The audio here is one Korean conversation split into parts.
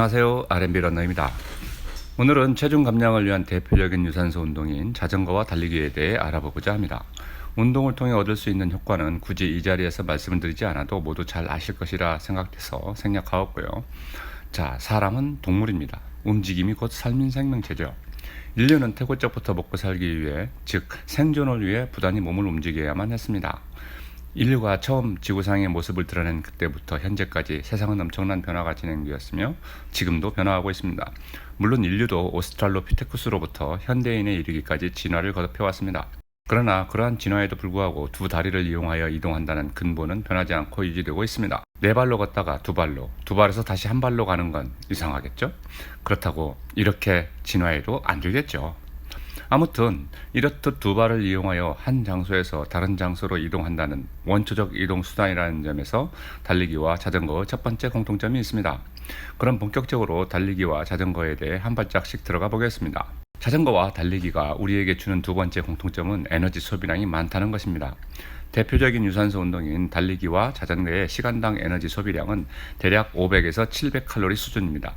안녕하세요. R&B 러너입니다. 오늘은 체중 감량을 위한 대표적인 유산소 운동인 자전거와 달리기에 대해 알아보고자 합니다. 운동을 통해 얻을 수 있는 효과는 굳이 이 자리에서 말씀을 드리지 않아도 모두 잘 아실 것이라 생각돼서 생략하였고요. 자, 사람은 동물입니다. 움직임이 곧 삶인 생명체죠. 인류는 태고적부터 먹고 살기 위해, 즉 생존을 위해 부단히 몸을 움직여야만 했습니다. 인류가 처음 지구상의 모습을 드러낸 그때부터 현재까지 세상은 엄청난 변화가 진행되었으며 지금도 변화하고 있습니다. 물론 인류도 오스트랄로피테쿠스로부터 현대인에 이르기까지 진화를 거듭해왔습니다. 그러나 그러한 진화에도 불구하고 두 다리를 이용하여 이동한다는 근본은 변하지 않고 유지되고 있습니다. 네 발로 걷다가 두 발에서 다시 한 발로 가는 건 이상하겠죠? 그렇다고 이렇게 진화해도 안 되겠죠. 아무튼 이렇듯 두 발을 이용하여 한 장소에서 다른 장소로 이동한다는 원초적 이동 수단이라는 점에서 달리기와 자전거의 첫 번째 공통점이 있습니다. 그럼 본격적으로 달리기와 자전거에 대해 한 발짝씩 들어가 보겠습니다. 자전거와 달리기가 우리에게 주는 두 번째 공통점은 에너지 소비량이 많다는 것입니다. 대표적인 유산소 운동인 달리기와 자전거의 시간당 에너지 소비량은 대략 500에서 700칼로리 수준입니다.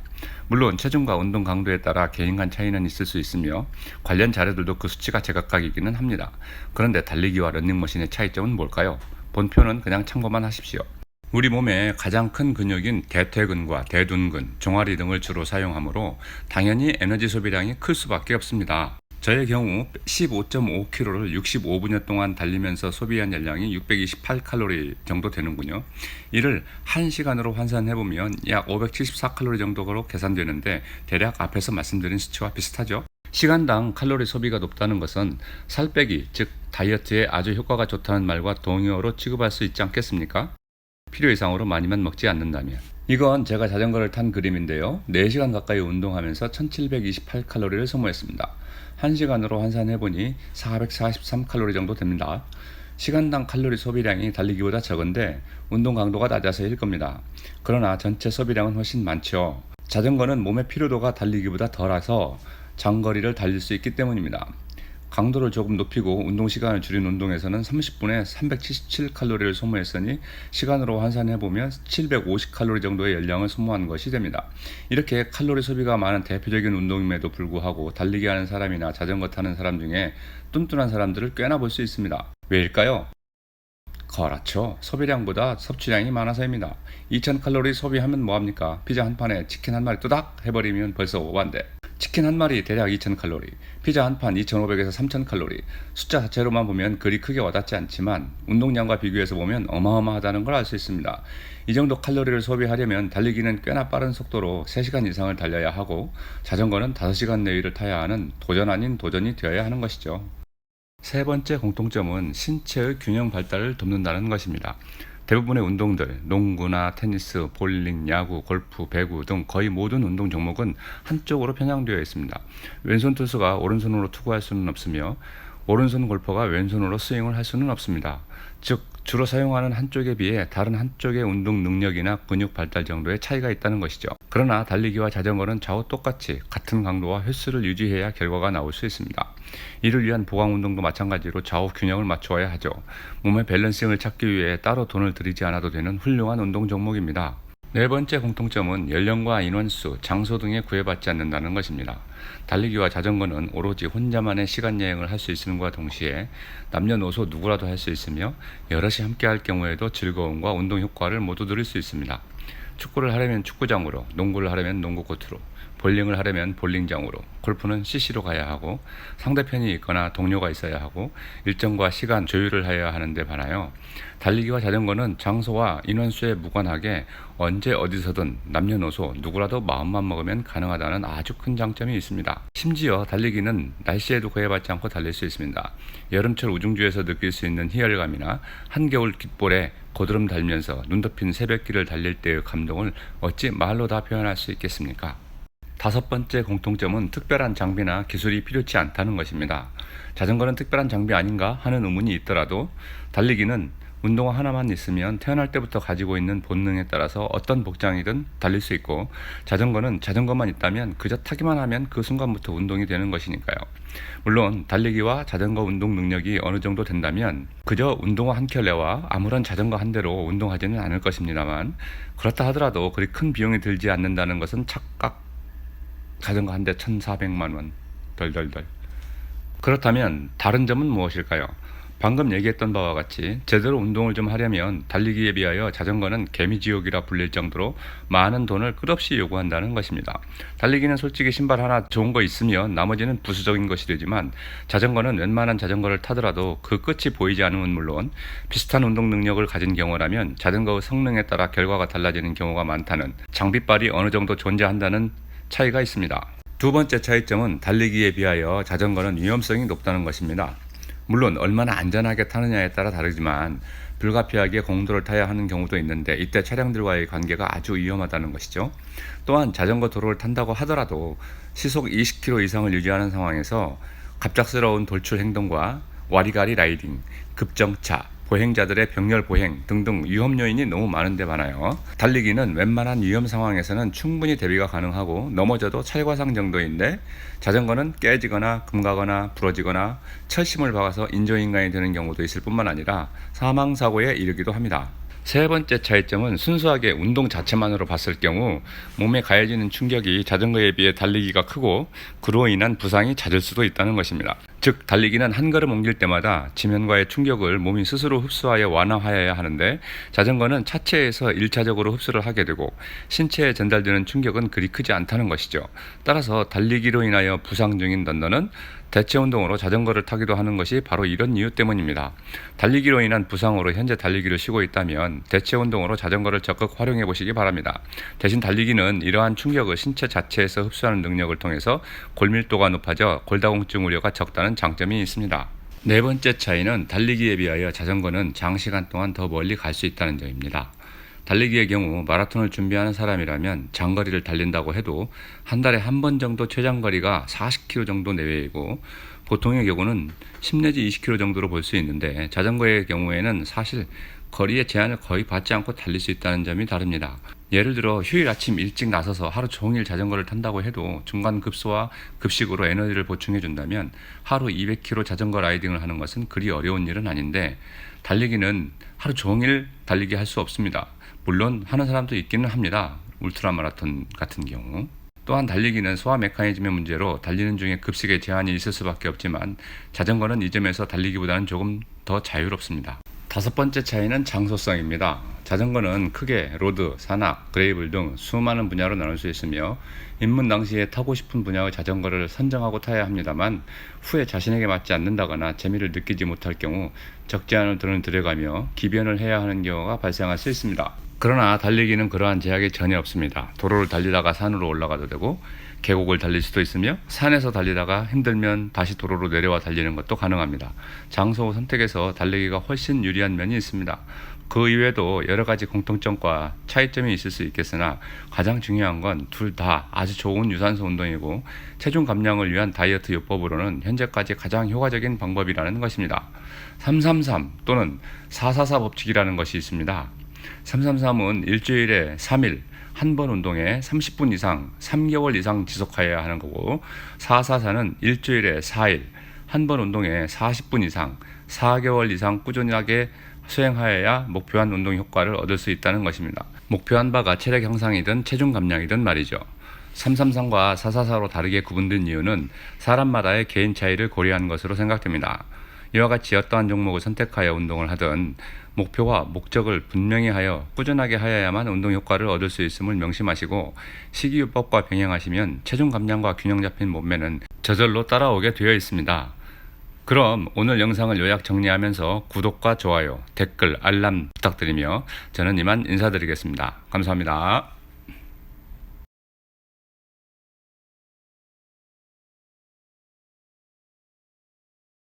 물론 체중과 운동 강도에 따라 개인 간 차이는 있을 수 있으며 관련 자료들도 그 수치가 제각각이기는 합니다. 그런데 달리기와 러닝머신의 차이점은 뭘까요? 본표는 그냥 참고만 하십시오. 우리 몸의 가장 큰 근육인 대퇴근과 대둔근, 종아리 등을 주로 사용하므로 당연히 에너지 소비량이 클 수밖에 없습니다. 저의 경우 15.5km를 65분여 동안 달리면서 소비한 열량이 628칼로리 정도 되는군요. 이를 1시간으로 환산해보면 약 574칼로리 정도로 계산되는데 대략 앞에서 말씀드린 수치와 비슷하죠. 시간당 칼로리 소비가 높다는 것은 살 빼기, 즉 다이어트에 아주 효과가 좋다는 말과 동의어로 취급할 수 있지 않겠습니까? 필요 이상으로 많이만 먹지 않는다면. 이건 제가 자전거를 탄 그림인데요. 4시간 가까이 운동하면서 1728칼로리를 소모했습니다. 1시간으로 환산해보니 443칼로리 정도 됩니다. 시간당 칼로리 소비량이 달리기보다 적은데 운동 강도가 낮아서일 겁니다. 그러나 전체 소비량은 훨씬 많죠. 자전거는 몸의 피로도가 달리기보다 덜해서 장거리를 달릴 수 있기 때문입니다. 강도를 조금 높이고 운동 시간을 줄인 운동에서는 30분에 377칼로리를 소모했으니 시간으로 환산해보면 750칼로리 정도의 열량을 소모한 것이 됩니다. 이렇게 칼로리 소비가 많은 대표적인 운동임에도 불구하고 달리기 하는 사람이나 자전거 타는 사람 중에 뚠뚠한 사람들을 꽤나 볼 수 있습니다. 왜일까요? 그렇죠. 소비량보다 섭취량이 많아서입니다. 2000칼로리 소비하면 뭐합니까? 피자 한 판에 치킨 한 마리 뚜닥 해버리면 벌써 오반데. 치킨 한 마리 대략 2000칼로리, 피자 한 판 2500에서 3000칼로리. 숫자 자체로만 보면 그리 크게 와닿지 않지만 운동량과 비교해서 보면 어마어마하다는 걸 알 수 있습니다. 이 정도 칼로리를 소비하려면 달리기는 꽤나 빠른 속도로 3시간 이상을 달려야 하고 자전거는 5시간 내외를 타야 하는 도전 아닌 도전이 되어야 하는 것이죠. 세 번째 공통점은 신체의 균형 발달을 돕는다는 것입니다. 대부분의 운동들, 농구나 테니스, 볼링, 야구, 골프, 배구 등 거의 모든 운동 종목은 한쪽으로 편향되어 있습니다. 왼손 투수가 오른손으로 투구할 수는 없으며 오른손 골퍼가 왼손으로 스윙을 할 수는 없습니다. 즉 주로 사용하는 한쪽에 비해 다른 한쪽의 운동 능력이나 근육 발달 정도의 차이가 있다는 것이죠. 그러나 달리기와 자전거는 좌우 똑같이 같은 강도와 횟수를 유지해야 결과가 나올 수 있습니다. 이를 위한 보강 운동도 마찬가지로 좌우 균형을 맞추어야 하죠. 몸의 밸런싱을 찾기 위해 따로 돈을 들이지 않아도 되는 훌륭한 운동 종목입니다. 네 번째 공통점은 연령과 인원수, 장소 등에 구애받지 않는다는 것입니다. 달리기와 자전거는 오로지 혼자만의 시간 여행을 할 수 있는 것과 동시에 남녀노소 누구라도 할 수 있으며 여럿이 함께 할 경우에도 즐거움과 운동 효과를 모두 누릴 수 있습니다. 축구를 하려면 축구장으로, 농구를 하려면 농구코트로, 볼링을 하려면 볼링장으로, 골프는 CC로 가야 하고 상대편이 있거나 동료가 있어야 하고 일정과 시간 조율을 해야 하는데 반하여 달리기와 자전거는 장소와 인원수에 무관하게 언제 어디서든 남녀노소 누구라도 마음만 먹으면 가능하다는 아주 큰 장점이 있습니다. 심지어 달리기는 날씨에도 구애받지 않고 달릴 수 있습니다. 여름철 우중주에서 느낄 수 있는 희열감이나 한겨울 깃볼에 고드름 달면서 눈 덮인 새벽길을 달릴 때의 감동을 어찌 말로 다 표현할 수 있겠습니까? 다섯 번째 공통점은 특별한 장비나 기술이 필요치 않다는 것입니다. 자전거는 특별한 장비 아닌가 하는 의문이 있더라도 달리기는 운동화 하나만 있으면 태어날 때부터 가지고 있는 본능에 따라서 어떤 복장이든 달릴 수 있고, 자전거는 자전거만 있다면 그저 타기만 하면 그 순간부터 운동이 되는 것이니까요. 물론 달리기와 자전거 운동 능력이 어느 정도 된다면 그저 운동화 한 켤레와 아무런 자전거 한 대로 운동하지는 않을 것입니다만, 그렇다 하더라도 그리 큰 비용이 들지 않는다는 것은 착각. 자전거 한 대 1,400만 원 덜덜덜. 그렇다면 다른 점은 무엇일까요? 방금 얘기했던 바와 같이 제대로 운동을 좀 하려면 달리기에 비하여 자전거는 개미지옥이라 불릴 정도로 많은 돈을 끝없이 요구한다는 것입니다. 달리기는 솔직히 신발 하나 좋은 거 있으면 나머지는 부수적인 것이 되지만, 자전거는 웬만한 자전거를 타더라도 그 끝이 보이지 않으면 물론 비슷한 운동 능력을 가진 경우라면 자전거의 성능에 따라 결과가 달라지는 경우가 많다는, 장비빨이 어느 정도 존재한다는 차이가 있습니다. 두 번째 차이점은 달리기에 비하여 자전거는 위험성이 높다는 것입니다. 물론 얼마나 안전하게 타느냐에 따라 다르지만 불가피하게 공도를 타야 하는 경우도 있는데, 이때 차량들과의 관계가 아주 위험하다는 것이죠. 또한 자전거 도로를 탄다고 하더라도 시속 20km 이상을 유지하는 상황에서 갑작스러운 돌출 행동과 와리가리 라이딩, 급정차, 보행자들의 병렬 보행 등등 위험 요인이 너무 많은데 많아요. 달리기는 웬만한 위험 상황에서는 충분히 대비가 가능하고 넘어져도 찰과상 정도인데, 자전거는 깨지거나 금가거나 부러지거나 철심을 박아서 인조인간이 되는 경우도 있을 뿐만 아니라 사망사고에 이르기도 합니다. 세 번째 차이점은 순수하게 운동 자체만으로 봤을 경우 몸에 가해지는 충격이 자전거에 비해 달리기가 크고, 그로 인한 부상이 잦을 수도 있다는 것입니다. 즉 달리기는 한 걸음 옮길 때마다 지면과의 충격을 몸이 스스로 흡수하여 완화하여야 하는데, 자전거는 차체에서 1차적으로 흡수를 하게 되고 신체에 전달되는 충격은 그리 크지 않다는 것이죠. 따라서 달리기로 인하여 부상 중인 런너는 대체 운동으로 자전거를 타기도 하는 것이 바로 이런 이유 때문입니다. 달리기로 인한 부상으로 현재 달리기를 쉬고 있다면 대체 운동으로 자전거를 적극 활용해 보시기 바랍니다. 대신 달리기는 이러한 충격을 신체 자체에서 흡수하는 능력을 통해서 골밀도가 높아져 골다공증 우려가 적다는 장점이 있습니다. 네 번째 차이는 달리기에 비하여 자전거는 장시간 동안 더 멀리 갈 수 있다는 점입니다. 달리기의 경우 마라톤을 준비하는 사람이라면 장거리를 달린다고 해도 한 달에 한 번 정도 최장거리가 40km 정도 내외이고, 보통의 경우는 10 내지 20km 정도로 볼 수 있는데, 자전거의 경우에는 사실 거리의 제한을 거의 받지 않고 달릴 수 있다는 점이 다릅니다. 예를 들어 휴일 아침 일찍 나서서 하루 종일 자전거를 탄다고 해도 중간 급소와 급식으로 에너지를 보충해 준다면 하루 200km 자전거 라이딩을 하는 것은 그리 어려운 일은 아닌데, 달리기는 하루 종일 달리기 할 수 없습니다. 물론 하는 사람도 있기는 합니다. 울트라 마라톤 같은 경우. 또한 달리기는 소화 메커니즘의 문제로 달리는 중에 급식에 제한이 있을 수밖에 없지만, 자전거는 이 점에서 달리기보다는 조금 더 자유롭습니다. 다섯 번째 차이는 장소성입니다. 자전거는 크게 로드, 산악, 그레이블 등 수많은 분야로 나눌 수 있으며, 입문 당시에 타고 싶은 분야의 자전거를 선정하고 타야 합니다만, 후에 자신에게 맞지 않는다거나 재미를 느끼지 못할 경우 적지 않은 돈을 들여가며 기변을 해야 하는 경우가 발생할 수 있습니다. 그러나 달리기는 그러한 제약이 전혀 없습니다. 도로를 달리다가 산으로 올라가도 되고, 계곡을 달릴 수도 있으며, 산에서 달리다가 힘들면 다시 도로로 내려와 달리는 것도 가능합니다. 장소 선택에서 달리기가 훨씬 유리한 면이 있습니다. 그 이외에도 여러 가지 공통점과 차이점이 있을 수 있겠으나, 가장 중요한 건 둘 다 아주 좋은 유산소 운동이고, 체중 감량을 위한 다이어트 요법으로는 현재까지 가장 효과적인 방법이라는 것입니다. 333 또는 444 법칙이라는 것이 있습니다. 333은 일주일에 3일 한 번 운동에 30분 이상 3개월 이상 지속하여야 하는 거고, 444는 일주일에 4일 한 번 운동에 40분 이상 4개월 이상 꾸준하게 수행하여야 목표한 운동 효과를 얻을 수 있다는 것입니다. 목표한 바가 체력 향상이든 체중 감량이든 말이죠. 333과 444로 다르게 구분된 이유는 사람마다의 개인 차이를 고려한 것으로 생각됩니다. 이와 같이 어떠한 종목을 선택하여 운동을 하든 목표와 목적을 분명히 하여 꾸준하게 하여야만 운동 효과를 얻을 수 있음을 명심하시고, 식이요법과 병행하시면 체중 감량과 균형 잡힌 몸매는 저절로 따라오게 되어 있습니다. 그럼 오늘 영상을 요약 정리하면서 구독과 좋아요, 댓글, 알람 부탁드리며 저는 이만 인사드리겠습니다. 감사합니다.